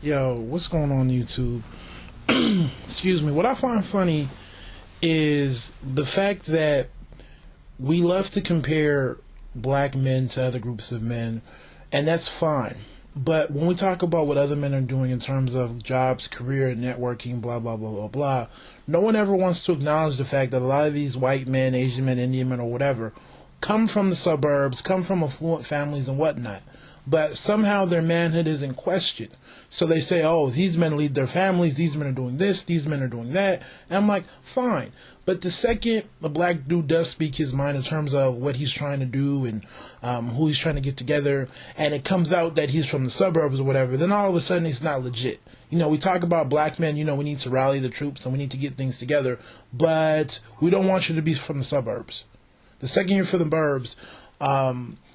Yo, what's going on YouTube? Excuse me. What I find funny is the fact that we love to compare black men to other groups of men, and that's fine. But when we talk about what other men are doing in terms of jobs, career, networking, blah, blah, blah, blah, blah, no one ever wants to acknowledge the fact that a lot of these white men, Asian men, Indian men, or whatever, come from the suburbs, come from affluent families and whatnot. But somehow their manhood is in question. So they say, oh, these men lead their families, these men are doing this, these men are doing that. And I'm like, fine. But the second the black dude does speak his mind in terms of what he's trying to do and who he's trying to get together, and it comes out that he's from the suburbs or whatever, then all of a sudden it's not legit. You know, we talk about black men, you know, we need to rally the troops and we need to get things together, but we don't want you to be from the suburbs. The second you're from the burbs,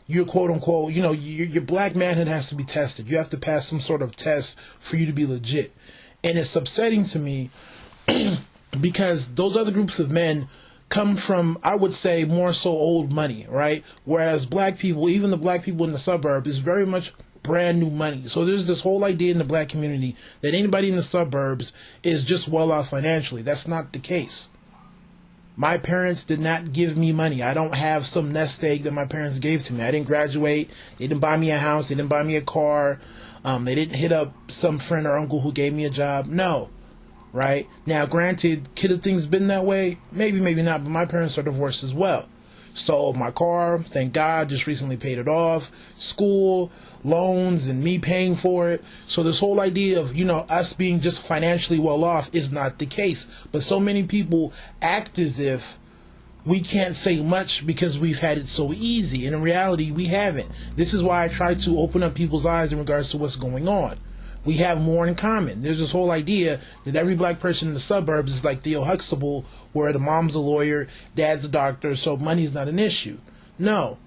you're quote unquote, you know, your black manhood has to be tested. You have to pass some sort of test for you to be legit. And it's upsetting to me because those other groups of men come from, I would say, more so old money, right? Whereas black people, even the black people in the suburb, is very much brand new money. So there's this whole idea in the black community that anybody in the suburbs is just well off financially. That's not the case. My parents did not give me money. I don't have some nest egg that my parents gave to me. I didn't graduate. They didn't buy me a house. They didn't buy me a car. They didn't hit up some friend or uncle who gave me a job. No. Right? Now, granted, could have things been that way? Maybe, maybe not. But my parents are divorced as well. So my car, thank God, just recently paid it off. School, loans, and me paying for it. So this whole idea of, you know, us being just financially well off is not the case. But so many people act as if we can't say much because we've had it so easy. And in reality, we haven't. This is why I try to open up people's eyes in regards to what's going on. We have more in common. There's this whole idea that every black person in the suburbs is like Theo Huxtable, where the mom's a lawyer, dad's a doctor, so money's not an issue. No.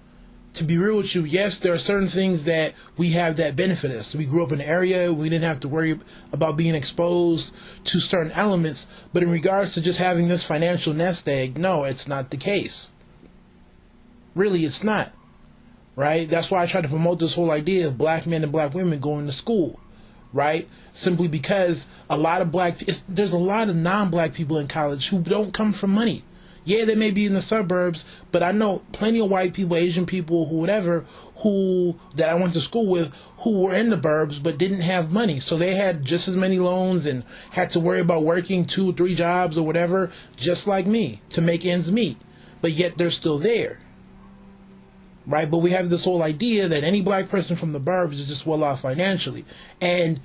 To be real with you, yes, there are certain things that we have that benefit us. We grew up in an area, we didn't have to worry about being exposed to certain elements, but in regards to just having this financial nest egg, no, it's not the case. Really, it's not. Right? That's why I try to promote this whole idea of black men and black women going to school. Right? Simply because there's a lot of non-black people in college who don't come from money. Yeah, they may be in the suburbs, but I know plenty of white people, Asian people, whatever, that I went to school with, who were in the burbs but didn't have money. So they had just as many loans and had to worry about working 2 or 3 jobs or whatever, just like me, to make ends meet. But yet they're still there. Right? But we have this whole idea that any black person from the burbs is just well off financially. And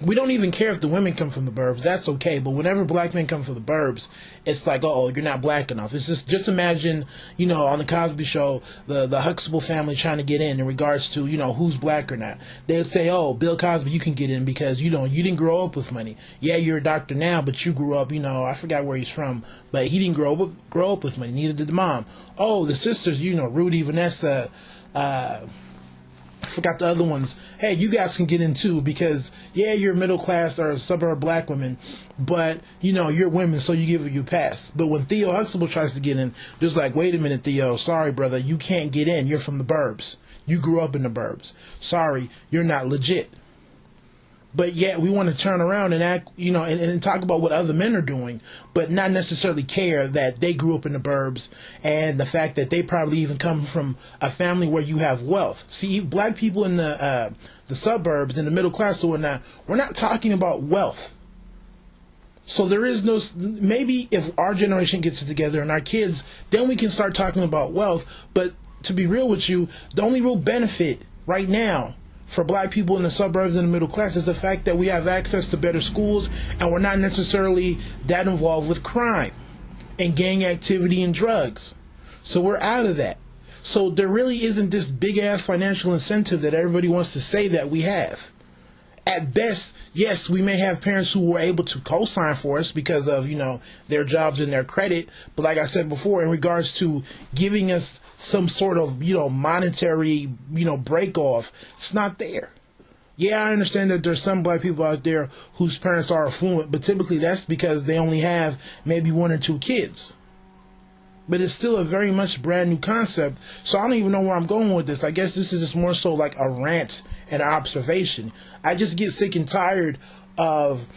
we don't even care if the women come from the burbs. That's okay. But whenever black men come from the burbs, it's like, oh, you're not black enough. It's just imagine, you know, on the Cosby Show, the Huxtable family trying to get in regards to, you know, who's black or not. They'd say, oh, Bill Cosby, you can get in because, you know, you didn't grow up with money. Yeah, you're a doctor now, but you grew up, you know, I forgot where he's from, but he didn't grow up with money. Neither did the mom. Oh, the sisters, you know, Rudy, Vanessa, I forgot the other ones. Hey, you guys can get in too because, yeah, you're middle class or suburb black women, but, you know, you're women, so you give you a pass. But when Theo Huxtable tries to get in, just like, wait a minute, Theo, sorry, brother, you can't get in. You're from the burbs. You grew up in the burbs. Sorry, you're not legit. But yet we want to turn around and act, you know, and talk about what other men are doing, but not necessarily care that they grew up in the burbs and the fact that they probably even come from a family where you have wealth. See, black people in the suburbs, in the middle class or whatnot, we're not talking about wealth. So there is no, maybe if our generation gets it together and our kids, then we can start talking about wealth. But to be real with you, the only real benefit right now for black people in the suburbs and the middle class is the fact that we have access to better schools and we're not necessarily that involved with crime and gang activity and drugs. So we're out of that. So there really isn't this big ass financial incentive that everybody wants to say that we have. At best, yes, we may have parents who were able to co-sign for us because of, you know, their jobs and their credit. But like I said before, in regards to giving us some sort of, you know, monetary, you know, break off, it's not there. Yeah, I understand that there's some black people out there whose parents are affluent, but typically that's because they only have maybe 1 or 2 kids. but it's still a very much brand new concept. So I don't even know where I'm going with this. I guess this is just more so like a rant and observation. I just get sick and tired of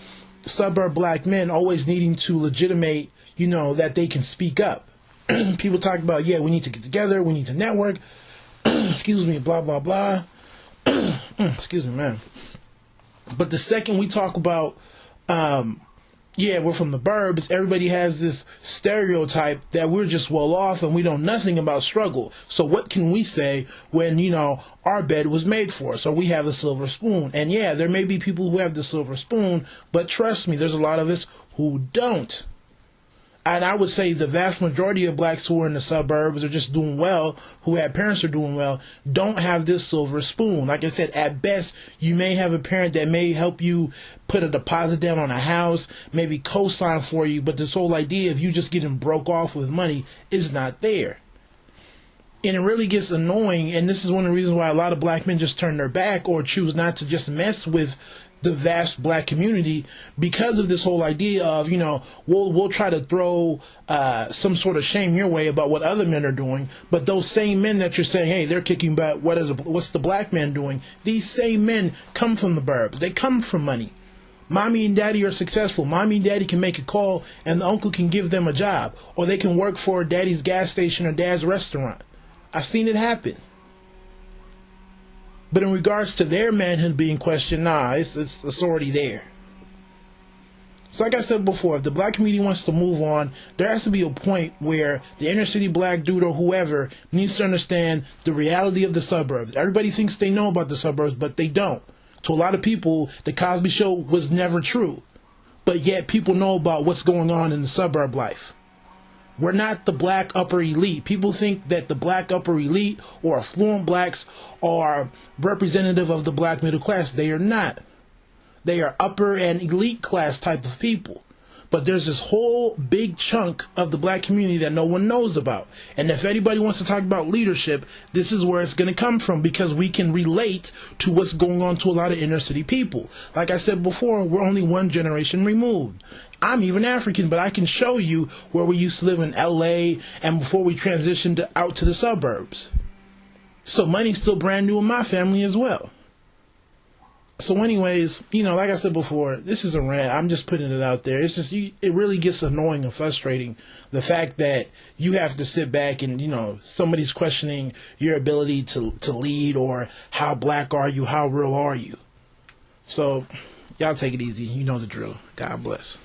suburb black men always needing to legitimate, that they can speak up. People talk about, yeah, we need to get together, we need to network, excuse me, blah, blah, blah. Excuse me, man. But the second we talk about, yeah, we're from the burbs, everybody has this stereotype that we're just well off and we know nothing about struggle. So what can we say when, our bed was made for us, or we have a silver spoon? And yeah, there may be people who have the silver spoon, but trust me, there's a lot of us who don't. And I would say the vast majority of blacks who are in the suburbs are just doing well, who have parents who are doing well, don't have this silver spoon. Like I said, at best, you may have a parent that may help you put a deposit down on a house, maybe co-sign for you, but this whole idea of you just getting broke off with money is not there. And it really gets annoying, and this is one of the reasons why a lot of black men just turn their back or choose not to just mess with the vast black community, because of this whole idea of, we'll try to throw some sort of shame your way about what other men are doing, but those same men that you're saying, hey, they're kicking back, what's the black man doing? These same men come from the burbs. They come from money. Mommy and daddy are successful. Mommy and daddy can make a call and the uncle can give them a job, or they can work for daddy's gas station or dad's restaurant. I've seen it happen. But in regards to their manhood being questioned, nah, it's already there. So like I said before, if the black community wants to move on, there has to be a point where the inner city black dude or whoever needs to understand the reality of the suburbs. Everybody thinks they know about the suburbs, but they don't. To a lot of people, the Cosby Show was never true. But yet people know about what's going on in the suburb life. We're not the black upper elite. People think that the black upper elite or affluent blacks are representative of the black middle class. They are not. They are upper and elite class type of people. But there's this whole big chunk of the black community that no one knows about. And if anybody wants to talk about leadership, this is where it's going to come from, because we can relate to what's going on to a lot of inner city people. Like I said before, we're only one generation removed. I'm even African, but I can show you where we used to live in LA and before we transitioned out to the suburbs. So money's still brand new in my family as well. So anyways, like I said before, this is a rant. I'm just putting it out there. It's just, it really gets annoying and frustrating, the fact that you have to sit back and, somebody's questioning your ability to lead, or how black are you, how real are you. So y'all take it easy. You know the drill. God bless.